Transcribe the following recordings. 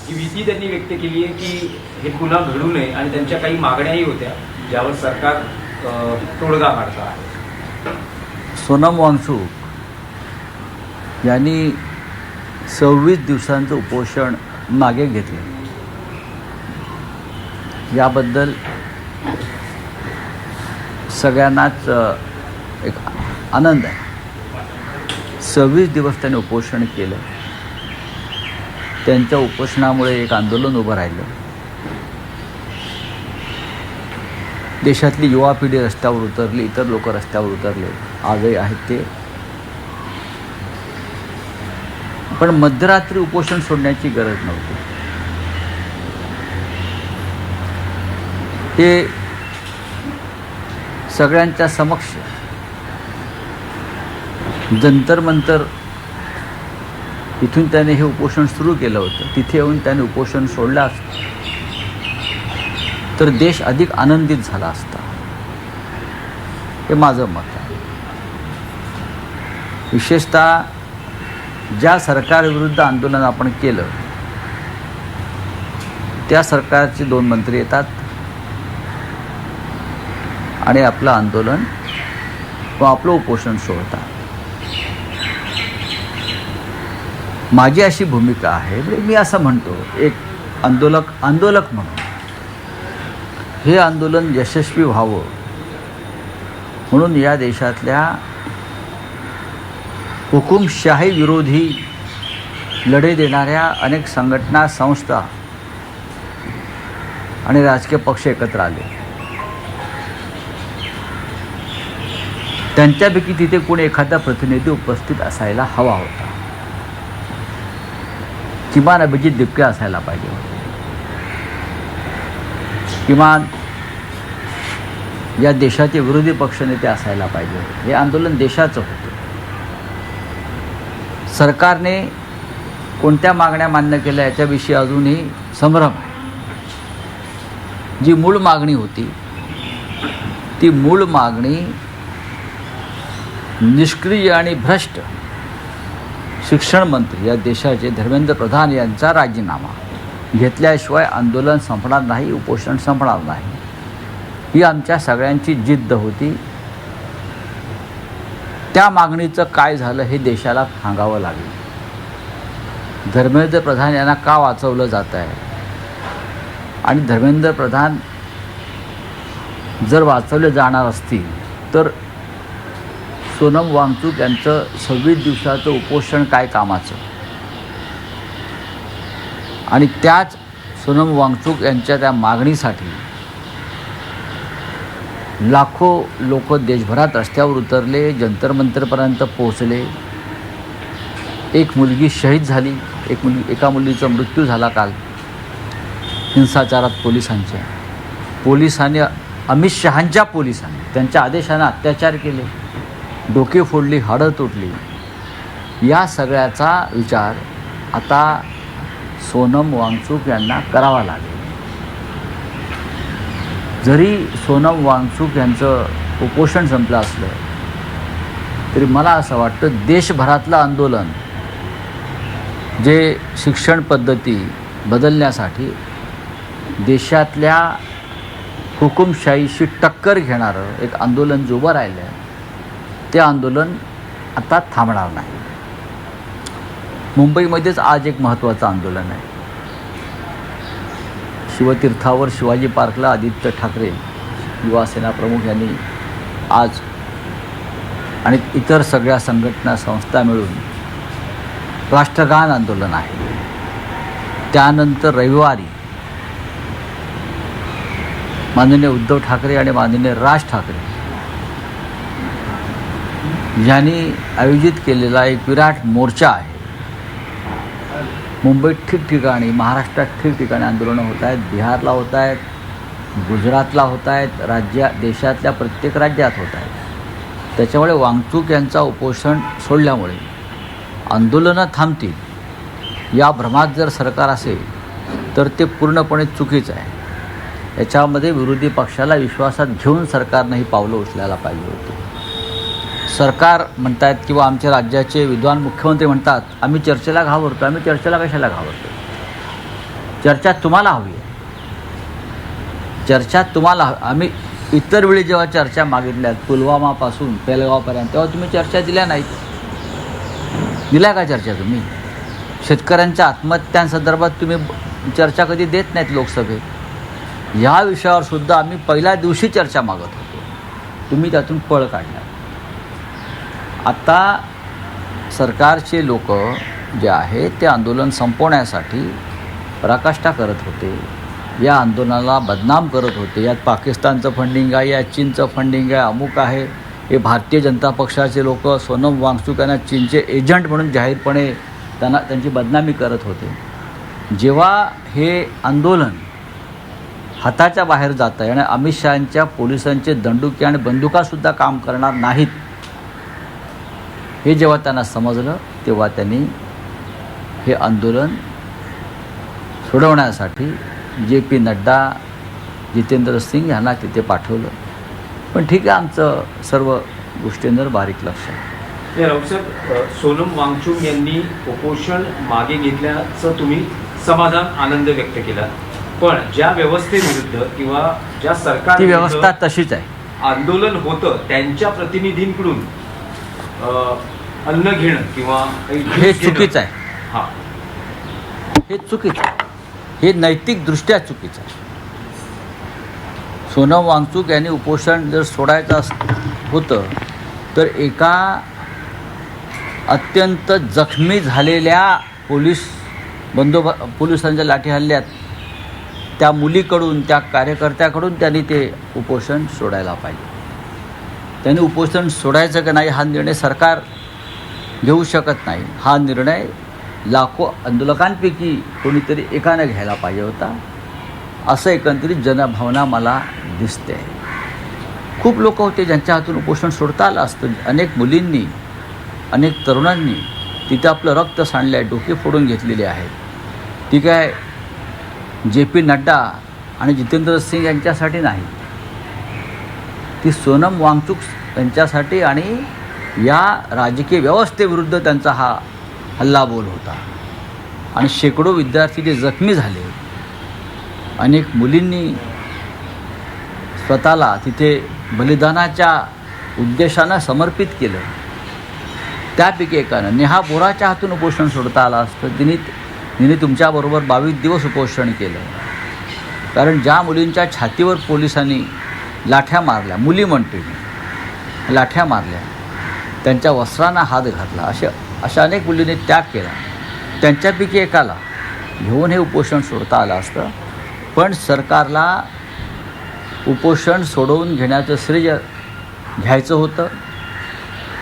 ही भीती त्यांनी व्यक्त केली आहे की हे पुन्हा घडू नये आणि त्यांच्या काही मागण्याही होत्या ज्यावर सरकार तोडगा काढतं आहे. सोनम वांगचूक यांनी 26 दिवसांचं उपोषण मागे घेतलं. याबद्दल सगळ्यांनाच एक आनंद आहे. 26 दिवस त्यांनी उपोषण केलं. त्यांच्या उपोषणामुळे एक आंदोलन उभं राहिलं. देशातली युवा पिढी रस्त्यावर उतरली, इतर लोक रस्त्यावर उतरले, आजही आहेत ते. पण मध्यरात्री उपोषण सोडण्याची गरज नव्हती. ते सगळ्यांच्या समक्ष जंतर मंतर इथून त्याने हे उपोषण सुरू केलं होतं. तिथे येऊन त्याने उपोषण सोडलं असतं तर देश अधिक आनंदित झाला असता, हे माझं मत आहे. विशेषतः ज्या सरकारविरुद्ध आंदोलन आपण केलं त्या सरकारचे 2 मंत्री येतात आणि आपलं आंदोलन व आपलं उपोषण सोडतात. माझी अशी भूमिका आहे, मी असं म्हणतो, एक आंदोलक म्हणून हे आंदोलन यशस्वी व्हावं म्हणून या देशातल्या हुकुमशाही विरोधी लढे देणाऱ्या अनेक संघटना, संस्था आणि राजकीय पक्ष एकत्र आले. त्यांच्यापैकी तिथे कोणी एखादा प्रतिनिधी उपस्थित असायला हवा होता. किमान अभिजित दिपके असायला पाहिजे होते. किमान या देशाचे विरोधी पक्षनेते असायला पाहिजे होते. हे आंदोलन देशाचं होतं. सरकारने कोणत्या मागण्या मान्य केल्या याच्याविषयी अजूनही संभ्रम आहे. जी मूळ मागणी होती ती मूळ मागणी निष्क्रिय आणि भ्रष्ट शिक्षण मंत्री या देशाचे धर्मेंद्र प्रधान यांचा राजीनामा घेतल्याशिवाय आंदोलन संपणार नाही, उपोषण संपणार नाही, ही आमच्या सगळ्यांची जिद्द होती. त्या मागणीचं काय झालं हे देशाला सांगावं लागेल. धर्मेंद्र प्रधान यांना का वाचवलं जात आहे आणि धर्मेंद्र प्रधान जर वाचवले जाणार असतील तर सोनम वांगचूक यांचं 26 दिवसाचं उपोषण काय कामाचं. आणि त्याच सोनम वांगचूक यांच्या त्या मागणीसाठी लाखो लोक देशभरात रस्त्यावर उतरले, जंतर मंतरपर्यंत पोहोचले. एक मुलगी शहीद झाली, एका मुलीचा मृत्यू झाला काल हिंसाचारात पोलिसांनी अमित शहांच्या पोलिसांनी त्यांच्या आदेशाने अत्याचार केले, डोके फोडली, हाडं तुटली. या सगळ्याचा विचार आता सोनम वांगचूक यांना करावा लागेल. जरी सोनम वांगचूक यांचं उपोषण संपलं असलं तरी मला असं वाटतं देशभरातलं आंदोलन जे शिक्षण पद्धती बदलण्यासाठी देशातल्या हुकुमशाहीशी टक्कर घेणारं एक आंदोलन जे उभं राहिलं आहे ते आंदोलन आता थांबणार नाही. मुंबईमध्येच आज एक महत्त्वाचं आंदोलन आहे. शिवतीर्थावर शिवाजी पार्कला आदित्य ठाकरे युवासेना प्रमुख यांनी आज आणि इतर सगळ्या संघटना संस्था मिळून राष्ट्रगान आंदोलन आहे. त्यानंतर रविवारी माननीय उद्धव ठाकरे आणि माननीय राज ठाकरे यांनी आयोजित केलेला एक विराट मोर्चा आहे. मुंबईत ठिकठिकाणी, महाराष्ट्रात ठिकठिकाणी आंदोलनं होत आहेत. बिहारला होत आहेत, गुजरातला होत आहेत, देशातल्या प्रत्येक राज्यात होत आहेत. त्याच्यामुळे वांगचूक यांचा उपोषण सोडल्यामुळे आंदोलनं थांबतील या भ्रमात जर सरकार असेल तर ते पूर्णपणे चुकीचं आहे. याच्यामध्ये विरोधी पक्षाला विश्वासात घेऊन सरकारनं ही पावलं उचलायला पाहिजे होती. सरकार म्हणतात किंवा आमच्या राज्याचे विद्वान मुख्यमंत्री म्हणतात आम्ही चर्चेला घाबरतो. आम्ही चर्चेला कशाला घाबरतो? चर्चा तुम्हाला हवी आहे. चर्चा तुम्हाला आम्ही इतर वेळी जेव्हा चर्चा मागितल्यात पुलवामापासून पेलगावपर्यंत तेव्हा तुम्ही चर्चा दिल्या नाहीत. दिल्या का चर्चा तुम्ही? शेतकऱ्यांच्या आत्महत्यांसंदर्भात तुम्ही चर्चा कधी देत नाहीत लोकसभेत. ह्या विषयावर सुद्धा आम्ही पहिल्या दिवशी चर्चा मागत होतो. तुम्ही त्यातून पळ काढला. आता सरकारचे लोक जे आहेत ते आंदोलन संपवण्यासाठी पराकाष्ठा करत होते. या आंदोलनाला बदनाम करत होते. यात पाकिस्तानचं फंडिंग आहे, यात चीनचं फंडिंग आहे, अमुक आहे. हे भारतीय जनता पक्षाचे लोक सोनम वांगचुक यांना चीनचे एजंट म्हणून जाहीरपणे त्यांची बदनामी करत होते. जेव्हा हे आंदोलन हाताच्या बाहेर जात आहे आणि अमित शहांच्या पोलिसांचे दंडुके आणि बंदुकासुद्धा काम करणार नाहीत हे जेव्हा त्यांना समजलं तेव्हा त्यांनी हे आंदोलन सोडवण्यासाठी JP नड्डा, जितेंद्र सिंग यांना तिथे पाठवलं. पण ठीक आहे, आमचं सर्व गोष्टींवर बारीक लक्ष आहे. राऊतसाहेब, सोनम वांगचुक यांनी उपोषण मागे घेतल्याचं तुम्ही समाधान, आनंद व्यक्त केला. पण ज्या व्यवस्थेविरुद्ध किंवा ज्या सरकार ती व्यवस्था तशीच आहे. आंदोलन होतं त्यांच्या प्रतिनिधींकडून अन्न घेणं किंवा हे चुकीचं आहे. हां, हे चुकीचं आहे. हे नैतिकदृष्ट्या चुकीचं आहे. सोनम वांगचुक यांनी उपोषण जर सोडायचं होतं तर एका अत्यंत जखमी झालेल्या पोलिसांच्या लाठी हल्ल्यात त्या मुलीकडून, त्या कार्यकर्त्याकडून त्यांनी ते उपोषण सोडायला पाहिजे. त्यांनी उपोषण सोडायचं का नाही हा निर्णय सरकार घेऊ शकत नाही. हा निर्णय लाखो आंदोलकांपैकी कोणीतरी एकानं घ्यायला पाहिजे होता, असं एकंदरीत जनभावना मला दिसते. खूप लोक होते ज्यांच्या हातून उपोषण सोडता आलं असतं. अनेक मुलींनी, अनेक तरुणांनी तिथं आपलं रक्त सांडलं आहे, डोके फोडून घेतलेले आहेत. ती काय JP नड्डा आणि जितेंद्र सिंग यांच्यासाठी नाही, ती सोनम वांगचुक यांच्यासाठी आणि या राजकीय व्यवस्थेविरुद्ध त्यांचा हा हल्लाबोल होता. आणि शेकडो विद्यार्थी जे जखमी झाले, अनेक मुलींनी स्वतःला तिथे बलिदानाच्या उद्देशानं समर्पित केलं. त्यापैकी एकानं नेहा बोराच्या हातून उपोषण सोडता आलं असतं. तिने तुमच्याबरोबर 22 दिवस उपोषण केलं. कारण ज्या मुलींच्या छातीवर पोलिसांनी लाठ्या मारल्या, मुली म्हणते मी, लाठ्या मारल्या, त्यांच्या वस्त्रांना हात घातला, अशा अनेक मुलींनी त्याग केला. त्यांच्यापैकी एकाला घेऊन हे उपोषण सोडता आलं असतं. पण सरकारला उपोषण सोडवून घेण्याचं श्रेय घ्यायचं होतं.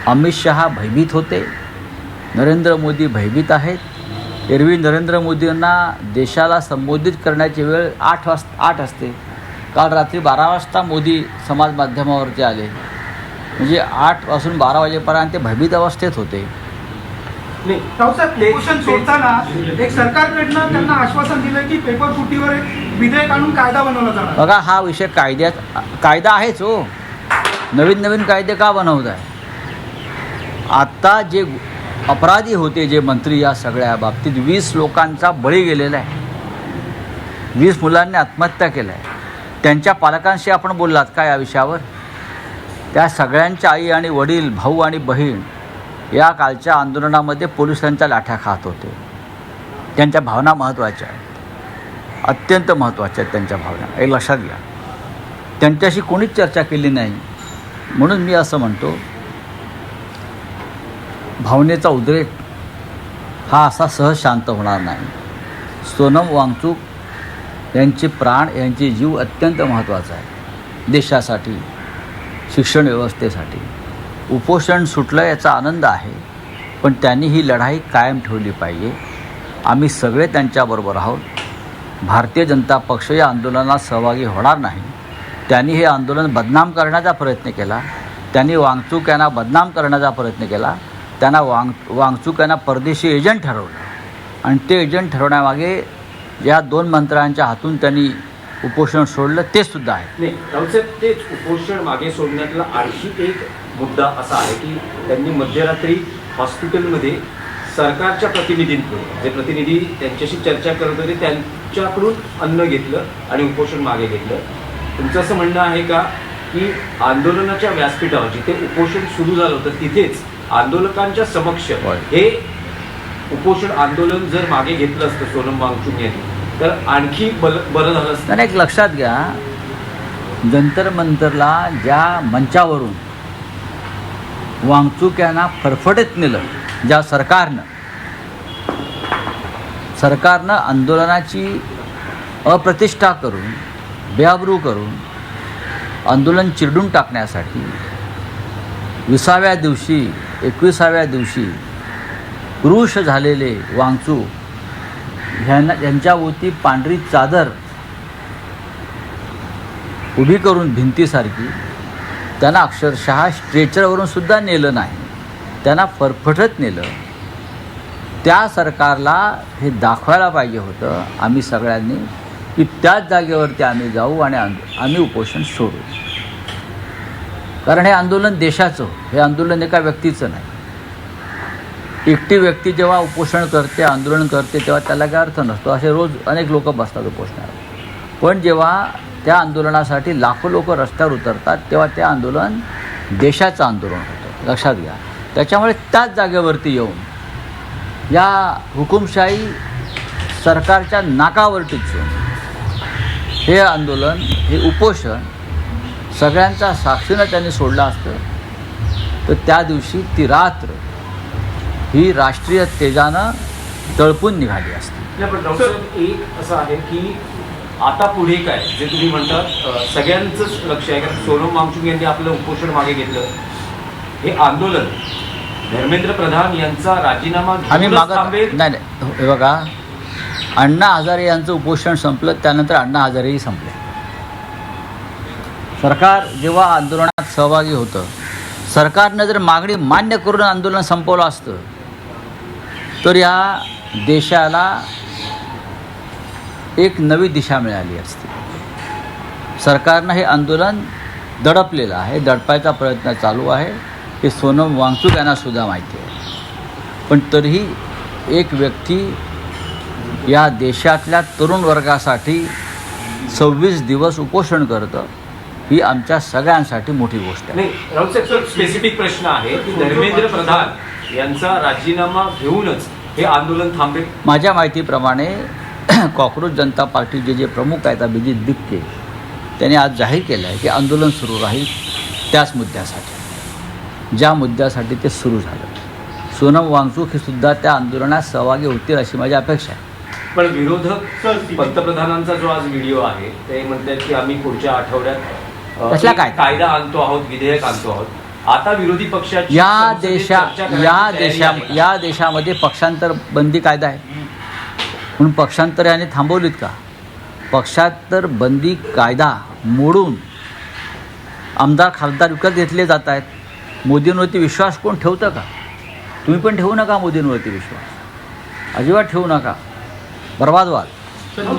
अमित शहा भयभीत होते, नरेंद्र मोदी भयभीत आहेत. एरवी नरेंद्र मोदींना देशाला संबोधित करण्याची वेळ 8 असते. काल रात्री 12 वाजता मोदी समाज माध्यमावरती आले. म्हणजे 8 पासून 12 वाजेपर्यंत ते भयभीत अवस्थेत होते. राऊतसाहेब, उपोषण सोडताना एक सरकारकडनं त्यांना आश्वासन दिलं की पेपर फुटीवर एक विधेयक आणून कायदा बनवला जाणार. बघा, हा विषय कायदा आहेच हो. नवीन कायदे का बनवत आहे? आता जे अपराधी होते, जे मंत्री, या सगळ्या बाबतीत 20 लोकांचा बळी गेलेला आहे. 20 मुलांनी आत्महत्या केल्या आहे. त्यांच्या पालकांशी आपण बोललात का या विषयावर? त्या सगळ्यांच्या आई आणि वडील, भाऊ आणि बहीण या कालच्या आंदोलनामध्ये पोलिसांच्या लाठ्या खात होते. त्यांच्या भावना महत्त्वाच्या आहेत, अत्यंत महत्त्वाच्या आहेत त्यांच्या भावना, हे लक्षात घ्या. त्यांच्याशी कोणीच चर्चा केली नाही. म्हणून मी असं म्हणतो, भावनेचा उद्रेक हा असा सहज शांत होणार नाही. सोनम वांगचुक यांचे प्राण, यांचे जीव अत्यंत महत्त्वाचा आहे देशासाठी, शिक्षण व्यवस्थेसाठी. उपोषण सुटलं याचा आनंद आहे, पण त्यांनी ही लढाई कायम ठेवली पाहिजे. आम्ही सगळे त्यांच्याबरोबर आहोत. भारतीय जनता पक्ष या आंदोलनात सहभागी होणार नाही. त्यांनी हे आंदोलन बदनाम करण्याचा प्रयत्न केला. त्यांनी वांगचुक यांना बदनाम करण्याचा प्रयत्न केला. त्यांना वांगचुक यांना परदेशी एजंट ठरवलं आणि ते एजंट ठरवण्यामागे या 2 मंत्र्यांच्या हातून त्यांनी उपोषण सोडलं, ते सुद्धा आहे. नाही राऊतसाहेब, तेच उपोषण मागे सोडण्यातला आणखी एक मुद्दा असा आहे की त्यांनी मध्यरात्री हॉस्पिटलमध्ये सरकारच्या प्रतिनिधींकडून जे प्रतिनिधी त्यांच्याशी चर्चा करत होते त्यांच्याकडून अन्न घेतलं आणि उपोषण मागे घेतलं. तुमचं असं म्हणणं आहे का की आंदोलनाच्या व्यासपीठावर जिथे उपोषण सुरू झालं होतं तिथेच आंदोलकांच्या समक्ष होय. हे उपोषण आंदोलन जर मागे घेतलं असतं सोनम वांगचुक यांनी तर आणखी बरं झालं असतं? तर एक लक्षात घ्या, जंतर मंतरला ज्या मंचावरून वांगचुक यांना फरफटत नेलं, ज्या सरकारनं आंदोलनाची अप्रतिष्ठा करून बेआबरू करून आंदोलन चिरडून टाकण्यासाठी 20व्या दिवशी 21व्या दिवशी क्रूश झालेले वांगचुक यांच्याभोवती पांढरी चादर उभी करून भिंतीसारखी त्यांना अक्षरशः स्ट्रेचरवरून सुद्धा नेलं नाही, त्यांना फरफटत नेलं. त्या सरकारला हे दाखवायला पाहिजे होतं आम्ही सगळ्यांनी की त्याच जागेवरती आम्ही जाऊ आणि आम्ही उपोषण सोडू. कारण हे आंदोलन देशाचं, हे आंदोलन एका व्यक्तीचं नाही. एकटी व्यक्ती जेव्हा उपोषण करते, आंदोलन करते, तेव्हा त्याला काय अर्थ नसतो. असे रोज अनेक लोक बसतात उपोषणावर. पण जेव्हा त्या आंदोलनासाठी लाखो लोक रस्त्यावर उतरतात तेव्हा ते आंदोलन देशाचं आंदोलन होतं, लक्षात घ्या. त्याच्यामुळे त्याच जागेवरती येऊन या हुकुमशाही सरकारच्या नाकावर टिचून हे आंदोलन, हे उपोषण सगळ्यांचा साक्षीनं त्यांनी सोडलं असतं तर त्या दिवशी ती रात्र ही राष्ट्रीय तेजानं तळपून निघाली असते. नाही, पण डॉक्टर साहेब, एक असं आहे की आता पुढे काय, जे तुम्ही म्हणतात सगळ्यांचंच लक्ष आहे. कारण सोनम वांगचुक यांनी आपलं उपोषण मागे घेतलं. हे आंदोलन धर्मेंद्र प्रधान यांचा राजीनामा आम्ही घेऊनच मागत थांबेल? नाही, हे बघा, अण्णा हजारे यांचं उपोषण संपलं, त्यानंतर अण्णा हजारेही संपले. सरकार जेव्हा आंदोलनात सहभागी होतं, सरकारनं जर मागणी मान्य करून आंदोलन संपवलं असतं तर या देशाला एक नवी दिशा मिळाली असती. सरकारनं हे आंदोलन दडपलेलं आहे, दडपायचा प्रयत्न चालू आहे, हे सोनम वांगचुक यांना सुद्धा माहिती आहे. पण तरीही एक व्यक्ती या देशातल्या तरुण वर्गासाठी 26 दिवस उपोषण करतं, ही आमच्या सगळ्यांसाठी मोठी गोष्ट आहे. नाही, राऊत साहेब, स्पेसिफिक प्रश्न आहे की धर्मेंद्र प्रधान यांचा राजीनामा घेऊनच हे आंदोलन थांबेल? माझ्या माहितीप्रमाणे कॉक्रोच जनता पार्टीचे जे प्रमुख आहेत अभिजित दिपके, त्यांनी आज जाहीर केलं आहे की आंदोलन सुरू राहील त्याच मुद्द्यासाठी, ज्या मुद्द्यासाठी ते सुरू झालं. सोनम वांगचुक हे सुद्धा त्या आंदोलनात सहभागी होतील अशी माझी अपेक्षा आहे. पण विरोधक पंतप्रधानांचा जो आज व्हिडिओ आहे ते म्हणतात की आम्ही पुढच्या आठवड्यात कसला एक कायदा? कायदा आणतो आहोत, विधेयक आणतो आहोत. आता विरोधी पक्षाची या देशामध्ये पक्षांतर बंदी कायदा आहे, म्हणून पक्षांतर याने थांबवलीत का? पक्षांतर बंदी कायदा मोडून आमदार खासदार विकत घेतले जात आहेत. मोदींवरती विश्वास कोण ठेवतं का? तुम्ही पण ठेवू नका मोदींवरती विश्वास, अजिबात ठेवू नका, बर्बाद व्हाल.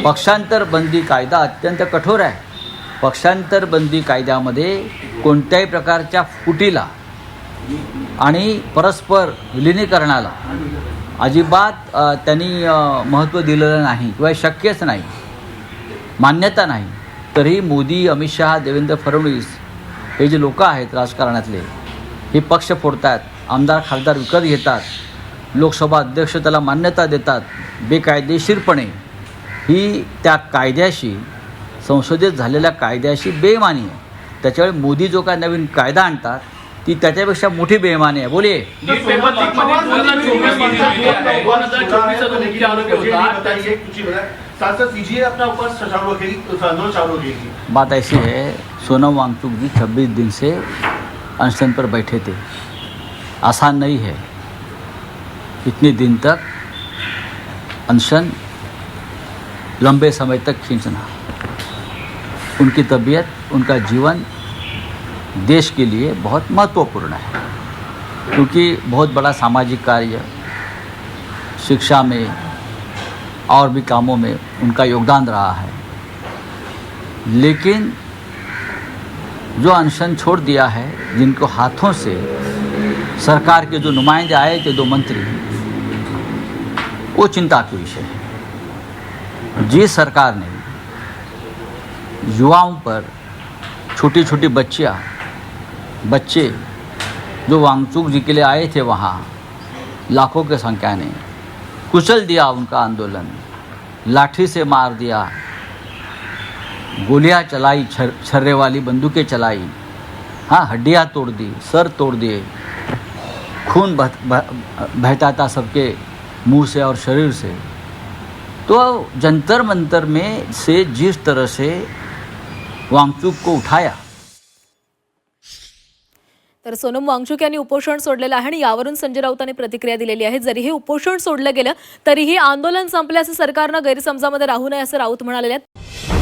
पक्षांतर बंदी कायदा अत्यंत कठोर आहे. पक्षांतर बंदी कायद्यामध्ये कोणत्याही प्रकारच्या फुटीला आणि परस्पर विलिनीकरणाला अजिबात त्यांनी महत्त्व दिलेलं नाही किंवा शक्यच नाही, मान्यता नाही. तरीही मोदी, अमित शहा, देवेंद्र फडणवीस हे जे लोक आहेत राजकारणातले, हे पक्ष फोडतात, आमदार खासदार विकत घेतात, लोकसभा अध्यक्ष त्याला मान्यता देतात बेकायदेशीरपणे. ही त्या कायद्याशी, संसदेत झालेल्या कायद्याशी बेईमानी आहे. त्याच्यामुळे मोदी जो काय नवीन कायदा आणतात ती त्याच्यापेक्षा मोठी बेईमानी आहे. बोलिये. बात ऐसी है, सोनम वांगचुक जी 26 दिन से अनशन पर बैठे थे. आसान नहीं है इतने दिन तक अनशन लंबे समय तक खींचना. उनकी तबीयत, उनका जीवन देश के लिए बहुत महत्वपूर्ण है, क्योंकि बहुत बड़ा सामाजिक कार्य, शिक्षा में और भी कामों में उनका योगदान रहा है. लेकिन जो अनशन छोड़ दिया है, जिनको हाथों से सरकार के जो नुमाइंदे आए थे, 2 मंत्री, वो चिंता का विषय है। जिस सरकार ने युवाओं पर, छोटी छोटी बच्चे जो वांगचुक जी के लिए आए थे वहाँ लाखों की संख्या ने, कुचल दिया उनका आंदोलन, लाठी से मार दिया, गोलियां चलाई, छर्रे वाली बंदूकें चलाई, हाँ हड्डियाँ तोड़ दी, सर तोड़ दिए, खून बहता था सबके मुंह से और शरीर से। तो जंतर मंतर में से जिस तरह से वांगचुक को उठाया, तर सोनम वांगचुक यांनी उपोषण सोडलेलं आहे आणि यावरून संजय राऊतांनी प्रतिक्रिया दिलेली आहे। जरी हे उपोषण सोडलं गेलं तरीही आंदोलन संपल्याचं सरकारनं गैरसमजामध्ये राहू नये असं राऊत म्हणाले आहेत।